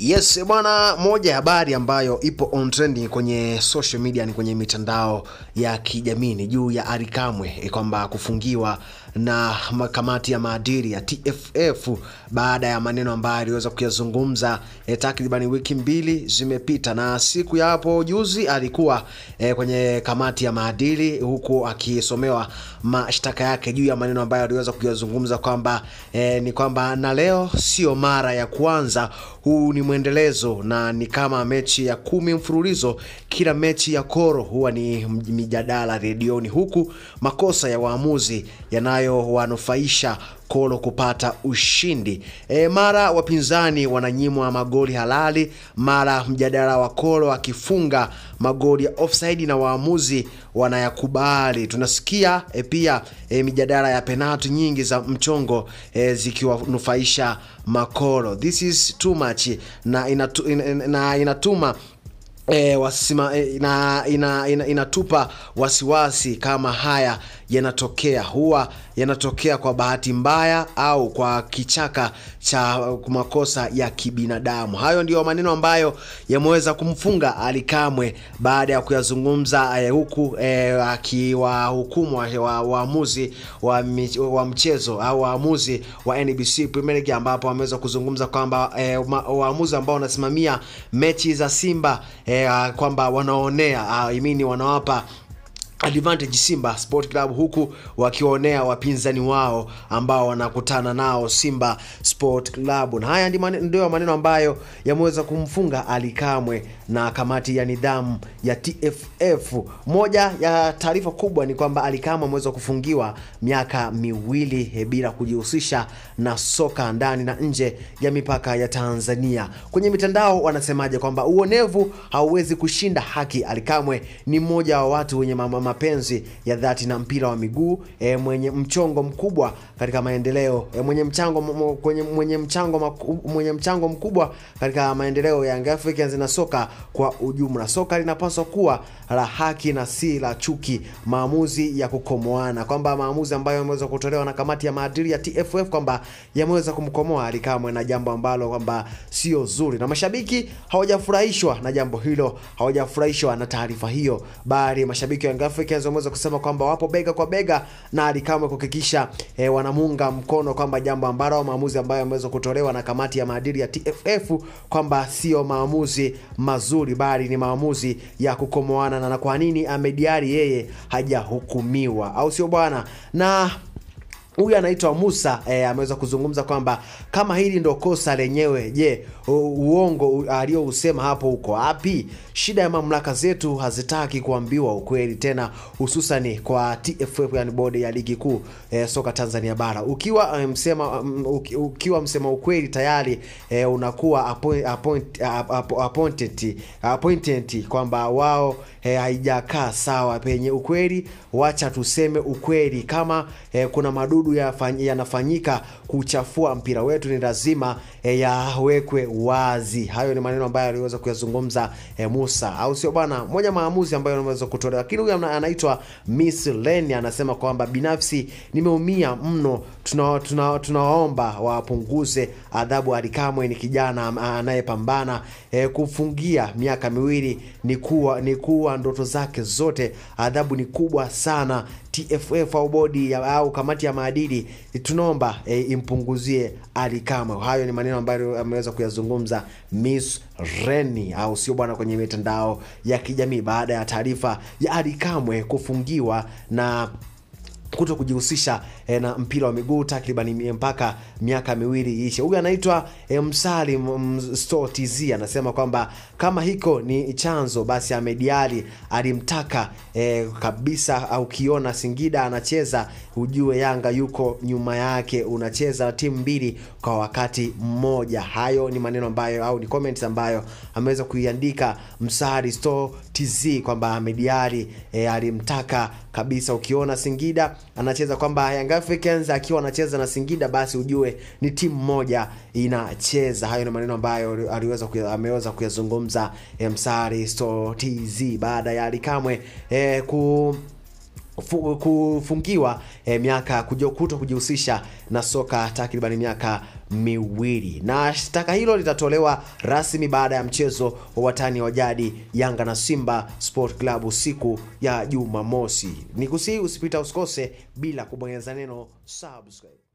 Yes, bwana, moja ya habari ambayo ipo on trending kwenye social media ni kwenye mitandao ya kijamii ni juu ya Ally Kamwe kwamba kufungiwa na kamati ya maadili ya TFF baada ya maneno ambayo aliweza kuyazungumza takriban wiki mbili zimepita, na siku ya hapo juzi alikuwa kwenye kamati ya maadili huku akisomewa mashtaka yake juu ya maneno ambayo aliweza kuyazungumza kwamba ni kwamba na leo sio mara ya kwanza, huu ni mwendelezo na ni kama mechi ya 10 mfululizo, kila mechi ya koro huwa ni mijadala redioni, huku makosa ya waamuzi yanayowanufaisha koro kupata ushindi. Mara wapinzani wananyimwa magoli halali, mara mjadala wa koro akifunga magoli ya offside na waamuzi wanayakubali. Tunasikia pia mijadala ya penalti nyingi za mchongo zikiwanufaisha makoro. This is too much na inatuma inatupa wasiwasi kama haya yanatokea, huwa yanatokea kwa bahati mbaya au kwa kichaka cha makosa ya kibinadamu. Hayo ndio maneno ambayo yameweza kumfunga Ally Kamwe baada ya kuyazungumza huku akiwahukumu waamuzi wa mchezo au waamuzi wa NBC Premier League, ambapo wameweza kuzungumza kwamba waamuzi ambao wanasimamia mechi za Simba kwamba wanaonea wanawapa advantage Simba Sport Club, huku wakionea wapinzani wao ambao wanakutana nao Simba Sport Club. Na haya ndio maneno ambayo yameweza kumfunga Ally Kamwe na kamati ya nidhamu ya TFF. Moja ya taarifa kubwa ni kwamba Ally Kamwe ameweza kufungiwa miaka 2 bila kujihusisha na soka ndani na nje ya mipaka ya Tanzania. Kwenye mitandao wanasemaje kwamba uonevu hauwezi kushinda haki. Ally Kamwe ni mmoja wa watu wenye mapenzi ya dhati na mpira wa miguu, mwenye mchongo mkubwa katika maendeleo, mwenye mchango mkubwa katika maendeleo ya Young Africans na soka kwa ujumla. Soka linapaswa kuwa la haki na si la chuki. Maamuzi ya kukomoana, kwamba maamuzi ambayo yameweza kutolewa na kamati ya maadili ya TFF kwamba yameweza kumkomoa Ally Kamwe na jambo ambalo kwamba sio zuri, na mashabiki hawajafurahishwa na jambo hilo, hawajafurahishwa na taarifa hiyo. Bali mashabiki wa Young Africans wameweza kusema kwamba wapo bega kwa bega na Ally Kamwe kuhakikisha wanamunga mkono kwamba jambo ambalo maamuzi ambayo yameweza kutolewa na kamati ya maadili ya TFF kwamba sio maamuzi mazuri, bali ni maamuzi ya kukomoana. Na kwa nini Ahmed Ally yeye hajahukumiwa, au sio bwana? Na huyu anaitwa Musa ameweza kuzungumza kwamba kama hili ndo kosa lenyewe, je, uongo aliousema hapo uko wapi? Shida ya mamlaka zetu hazitaki kuambiwa ukweli tena, hususan kwa TFF, yani bodi ya ligi kuu soka Tanzania bara. Ukiwa msema ukweli tayari unakuwa appointed kwamba wao haijakaa sawa penye ukweli. Wacha tuseme ukweli, kama kuna madudu yanafanyika kuchafua mpira wetu ni lazima yawekwe wazi. Hayo ni maneno ambayo aliweza kuyazungumza Musa, au sio bwana? Moja maamuzi ambayo yanaweza kutolewa. Lakini huyu anaitwa Miss Lenny anasema kwamba binafsi nimeumia mno, tunawaomba wapunguze adhabu. Ally Kamwe ni kijana anayepambana kufungia miaka 2 ni kuwa ndoto zake zote. Adhabu ni kubwa sana. TFF au bodi au kamati ya maadili tunaomba impunguzie Ally Kamwe. Hayo ni maneno ambayo ameweza kuyazungumza Miss Lenny, au sio bwana, kwenye mitandao ya kijamii baada ya taarifa ya Ally Kamwe kufungiwa na kuto kujihusisha na mpira wa miguu takriban mpaka miaka 2 ishe. Huyu anaitwa Msali Store TZ anasema kwamba kama hiko ni chanzo, basi Ahmed Ally alimtaka kabisa, au kiona Singida anacheza ujue Yanga yuko nyuma yake, unacheza timu 2 kwa wakati mmoja. Hayo ni maneno ambayo au ni comments ambayo ameweza kuiandika Msali Store TZ kwamba Ahmed Ally alimtaka kabisa, ukiona Singida anacheza kwamba Young Africans akiwa anacheza na Singida basi ujue ni timu moja inacheza. Hayo ni maneno ambayo ameweza kuyazungumza Msali Store TZ baada ya Ally Kamwe kufungiwa miaka kujihusisha na soka takriban miaka miwili. Na shtaka hilo litatolewa rasmi baada ya mchezo wa watani wa jadi Yanga na Simba Sport Club siku ya Jumamosi. Nikusihi usikose bila kubonyeza neno subscribe.